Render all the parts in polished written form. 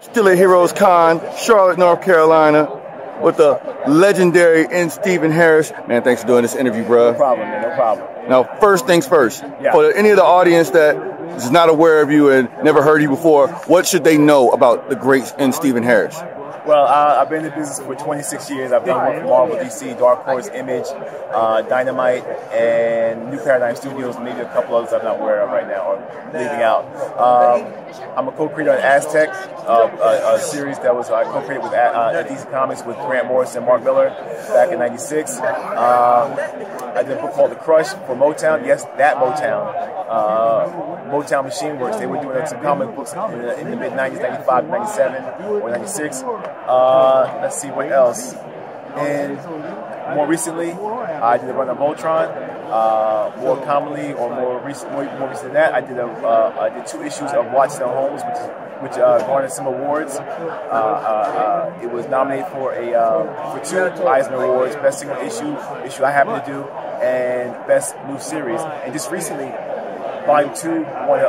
Still at Heroes Con, Charlotte, North Carolina, with the legendary N. Stephen Harris. Man, thanks for doing this interview, bro. No problem, man. No problem. Now, first things first. Yeah. For any of the audience that is not aware of you and never heard you before, what should they know about the great N. Stephen Harris? Well, I've been in the business for 26 years. I've done work for Marvel, DC, Dark Horse, Image, Dynamite, and New Paradigm Studios, and maybe a couple others I'm not aware of right now or leaving out. I'm a co-creator on Aztec, a series that was I co-created with DC Comics with Grant Morrison and Mark Miller back in '96. I did a book called The Crush for Motown. Yes, that Motown. Motown Machine Works. They were doing some comic books in the mid-'90s, '95, '97, or '96. Let's see what else. And more recently, I did a run of Voltron. More commonly, or more recent than that, I did 2 issues of Watson Holmes, which garnered some awards. It was nominated for 2 Eisner Awards: Best Single Issue I happened to do, and Best New Series. And just recently, Volume 2 won an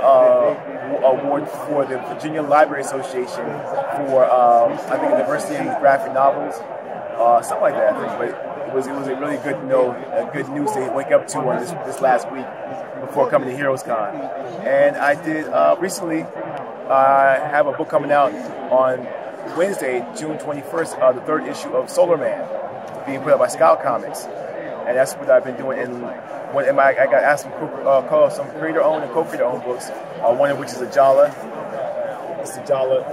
award for the Virginia Library Association for I think a diversity in graphic novels, something like that. I think, but it was a really good good news to wake up to on this last week before coming to Heroes Con. And I did recently have a book coming out on Wednesday, June 21st, the 3rd issue of Solar Man, being put up by Scout Comics, and that's what I've been doing. I got asked to some creator-owned and co-creator-owned books, one of which is Ajala. It's Ajala,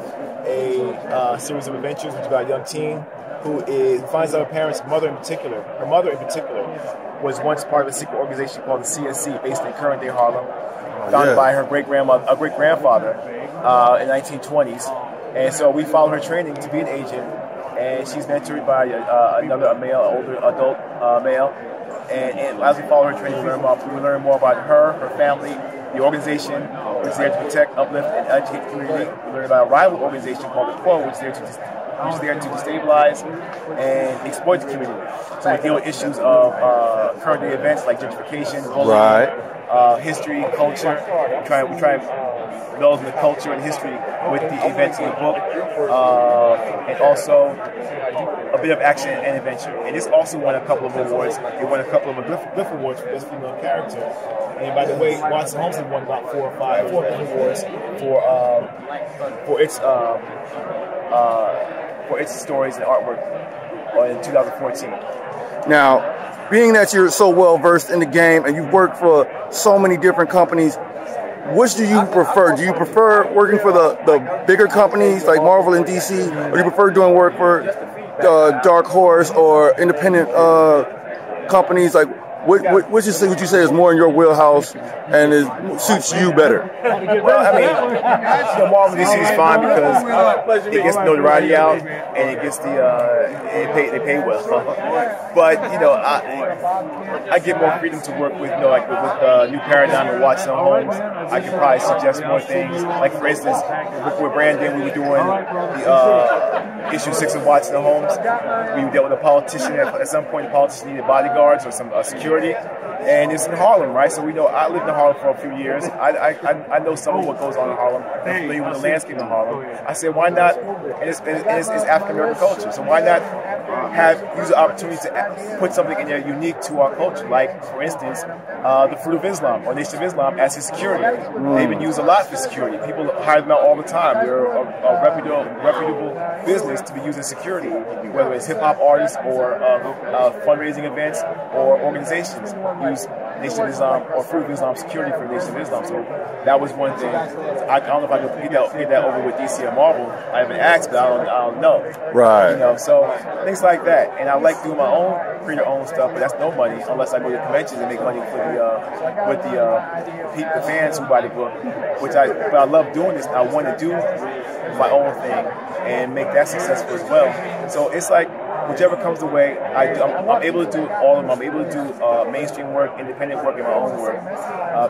a series of adventures which is about a young teen who finds out her mother in particular, was once part of a secret organization called the CSC, based in current-day Harlem, founded by her great-grandfather in the 1920s. And so we follow her training to be an agent, and she's mentored by another older adult male. And as we follow her training, we learn more about her family, the organization, which is there to protect, uplift, and educate the community. We learn about a rival organization called the Quo, which is there to destabilize and exploit the community. So we deal with issues of current day events like gentrification, bullying, history, culture. We try and indulge in the culture and history with the events in the book, and also a bit of action and adventure. And this also won a couple of awards. It won a couple of Glyph Awards for Best Female Character. And by the way, Watson Holmes has won about 4 awards for its stories and artwork in 2014. Now, being that you're so well versed in the game and you've worked for so many different companies, which do you prefer? Do you prefer working for the bigger companies like Marvel and DC, or do you prefer doing work for Dark Horse or independent companies? Like, what would you say is more in your wheelhouse and suits you better? Well, I mean, Marvel DC is fine because it gets notoriety out and it gets they pay well. But I get more freedom to work with with New Paradigm and Watson Holmes. I can probably suggest more things. Like for instance, with Brandon, we were doing the issue 6 of Watson Holmes. We dealt with a politician. At some point, the politician needed bodyguards or some security, and it's in Harlem, right? So I lived in Harlem for a few years. I know some of what goes on in Harlem. I'm familiar with the landscape in Harlem. I said, why not? And it's African American culture, so why not use the opportunity to put something in there unique to our culture? Like, for instance, the Fruit of Islam or Nation of Islam as his security. They've been used a lot for security. People hire them out all the time. They're a reputable business to be using security, whether it's hip hop artists or fundraising events or organizations use Nation of Islam or Fruit of Islam security for Nation of Islam. So that was one thing. I don't know if I could get that over with DC or Marvel. I haven't asked, but I don't know. Right. So things like that. And I like doing my own creator-owned stuff, but that's no money unless I go to conventions and make money for the fans who buy the book. But I love doing this. I want to do my own thing and make that successful as well. So it's like whichever comes the way, I'm able to do all of them. I'm able to do mainstream work, independent work, and my own work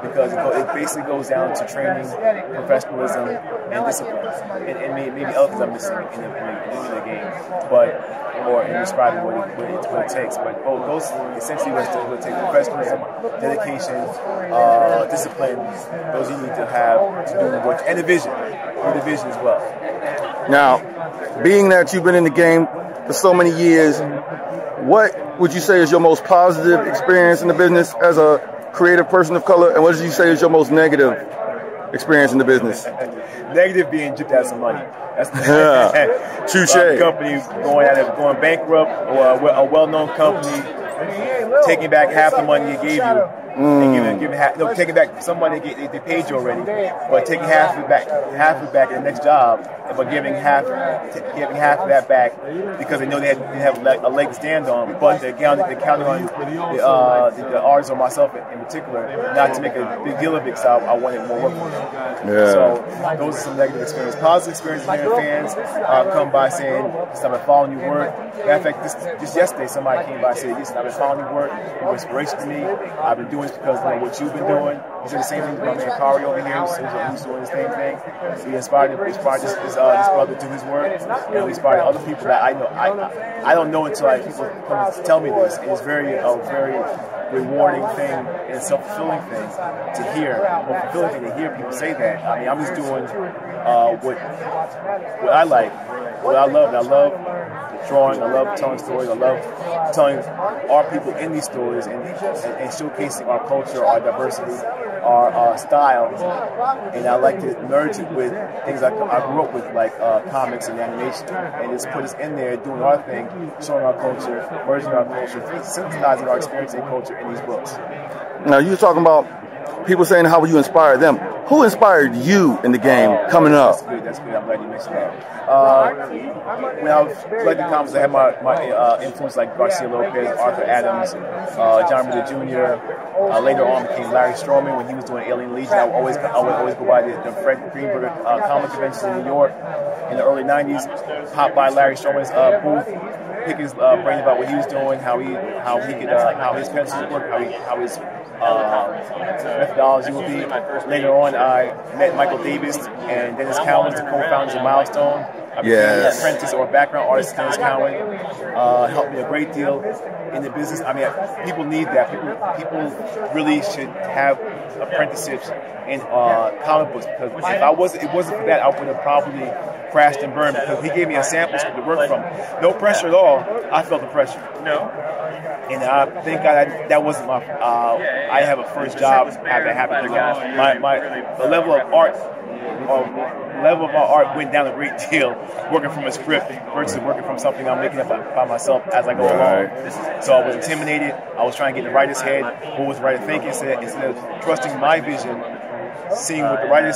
because it basically goes down to training, professionalism, and discipline, and maybe other things I'm missing in the game, or in describing what it takes. But those essentially what it takes: professionalism, dedication, discipline. Those you need to have to do what, and the vision as well. Now, being that you've been in the game for so many years, what would you say is your most positive experience in the business as a creative person of color, and what would you say is your most negative experience in the business? Negative being gypped out some money. That's touche. Company going bankrupt, or a well-known company taking back half the money it gave you. And taking back some money they paid you already, but taking half of it back in the next job, but giving half of that back because they know they have a leg to stand on. But they're counting on the artists or myself in particular not to make a big deal of it. So I wanted more work from them. Yeah. So those are some negative experiences. Positive experiences: hearing fans come by saying, "I've been following your work." Matter of fact, just yesterday somebody came by and said, "Listen, I've been following your work. You're inspiration to me. I've been doing because of what you've been doing." He said the same thing to my man Kari over here, who's doing the same thing. He inspired this brother to do his work, and he inspired other people that I know. I don't know until people come to tell me this. And it's a very rewarding thing and self-fulfilling thing to hear. Well, fulfilling thing to hear people say that. I mean, I'm just doing what I like, what I love. And I love drawing. I love telling stories. I love telling our people in these stories and showcasing our culture, our diversity, our style. And I like to merge it with things I grew up with, like comics and animation, and just put us in there doing our thing, showing our culture, merging our culture, synthesizing our experience and culture in these books. Now, you were talking about people saying how you inspired them. Who inspired you in the game coming up? That's good. I'm glad you mentioned that. When I was collecting comics, I had my influence like Garcia Lopez, Arthur Adams, John Ritter Jr. Later on became Larry Stroman when he was doing Alien Legion. I would always go by the Fred Greenberg comic conventions in New York in the early 90s. Pop by Larry Stroman's booth, pick his brain about what he was doing, how his pencils work, how his methodology would be. Later on, I met Michael Davis and Dennis Cowan, the co-founders of Milestone. I became an apprentice or background artist. Dennis Cowan helped me a great deal in the business. I mean, people need that. People really should have apprenticeships in comic books, because if it wasn't for that, I would have probably crashed and burned, because he gave me a sample script to work from. No pressure at all. I felt the pressure. No. And thank God that wasn't my. I have a first job have that happen. The level of art, level of my art went down a great deal working from a script versus working from something I'm making up by myself as I go along. So I was intimidated. I was trying to get in the writer's head. What was the writer thinking? Instead of trusting my vision, seeing what the writer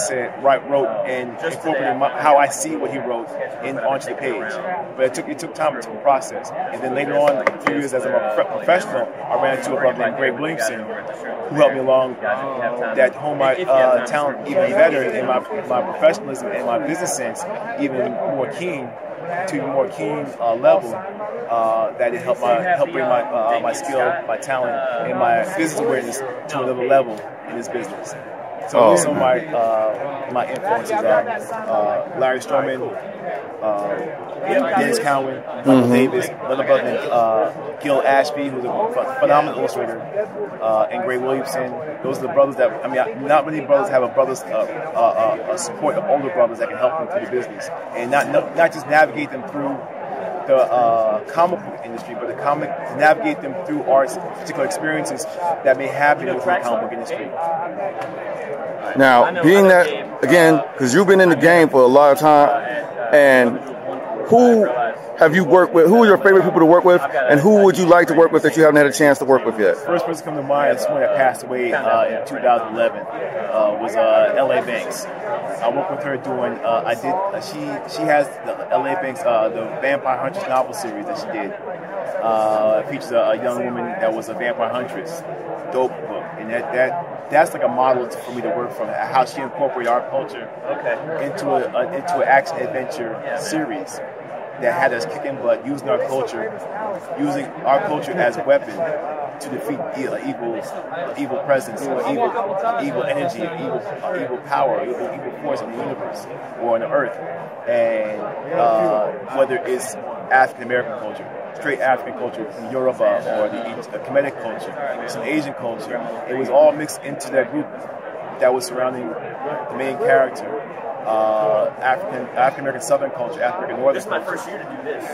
wrote, and incorporating how I see what he wrote onto the page. But it took time to process. And then later on, like a few years as a professional, I ran into a brother named Greg Williamson, who helped me along, that honed my talent even better, and my professionalism and my business sense even more keen level. That it helped bring my skill, my talent, and my business awareness to another level in this business. So some of my influences are Larry Stroman, Dennis Cowan, Michael Davis, another brother named Gil Ashby, who's a phenomenal illustrator, and Greg Williamson. Those are the brothers that, not many brothers have a support of older brothers that can help them through the business, and not just navigate them through the comic book industry, but to navigate them through arts, particular experiences that may happen within the comic book industry. Now, being that, again, because you've been in the game for a lot of time, and who have you worked with? Who are your favorite people to work with, and who would you like to work with that you haven't had a chance to work with yet? First person to come to mind is someone that passed away in 2011. Was L.A. Banks. I worked with her doing. She has the L.A. Banks, the Vampire Huntress novel series that she did. It features a young woman that was a vampire huntress. Dope book, and that's like a model for me to work from. How she incorporated our culture into an action adventure series. that had us kicking butt, using our culture as a weapon to defeat evil presence, or evil energy, evil power, evil force in the universe or on the earth. And whether it's African American culture, straight African culture from Yoruba, or the Kemetic culture, some Asian culture, it was all mixed into that group that was surrounding the main character. African American Southern culture, African Northern culture. This is my first year to do this. I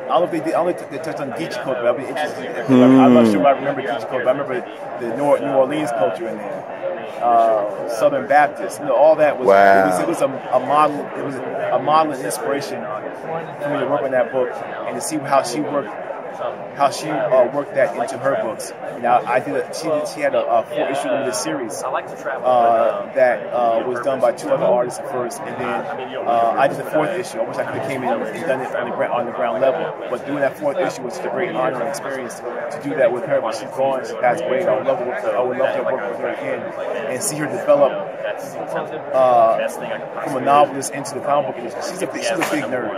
don't know if they touched on Geechee culture, but I'll be interested. I'm not sure if I remember Geechee culture, but I remember the New Orleans culture in there. Southern Baptist, all that was. Wow. It was a model. It was a model and inspiration for me to work on that book and to see how she worked worked that into her books. Now, she had a 4-issue limited series that was done by 2 other artists at first, and then I did the 4th issue. I wish I could have came in and done it on the ground level, but doing that 4th issue was such a great honor and experience to do that with her. When she's gone, she passed away. I would love to work with her again and see her develop from a novelist into the comic book industry. She's a big nerd,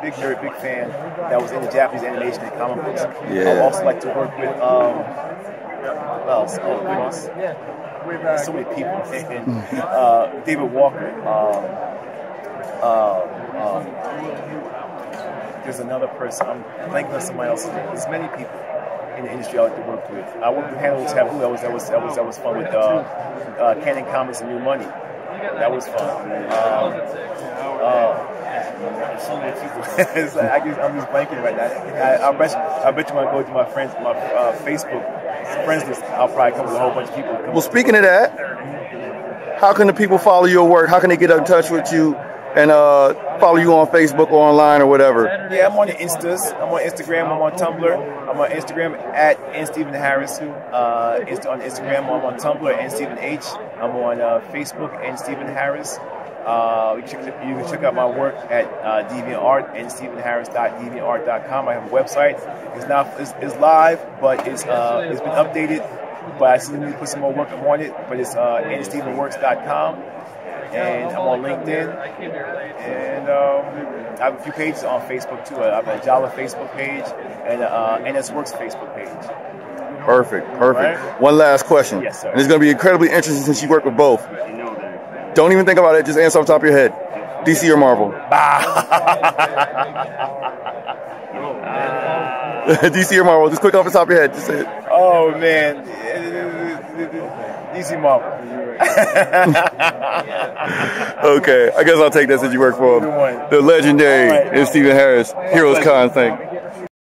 big nerd, big fan that was in the Japanese animation and comic books. Yeah. I would also like to work with so many people. And, David Walker. There's another person. I'm blanking on somebody else's name. There's many people in the industry I like to work with. I worked with Hannibal Taboo. That was fun with Canon Comics and New Money. That was fun. So many people. I'm just blanking right now. I bet you when I go to my friends, my Facebook friends list, I'll probably come with a whole bunch of people. Well, speaking of that, how can the people follow your work? How can they get in touch with you and follow you on Facebook or online or whatever? Yeah, I'm on the Instas. I'm on Instagram. I'm on Tumblr. I'm on Instagram at NStephenHarris. On Instagram, I'm on Tumblr at NStephenH. I'm on Facebook at NStephenHarris. You can check out my work at DeviantArt, NStephenHarris.deviantart.com. I have a website. It's live, but it's been updated. But I still need to put some more work on it. But it's NStephenWorks.com. And I'm on LinkedIn, and I have a few pages on Facebook too. I have a Jala Facebook page and NS Works Facebook page. Perfect. Right? One last question. Yes, sir. And it's going to be incredibly interesting since you work with both. Don't even think about it. Just answer off the top of your head. DC or Marvel? DC or Marvel? Just quick off the top of your head. Just say it. Oh man, DC Marvel. Okay, I guess I'll take that since you work for him. The legendary NStephenHarris, Heroes Con thing.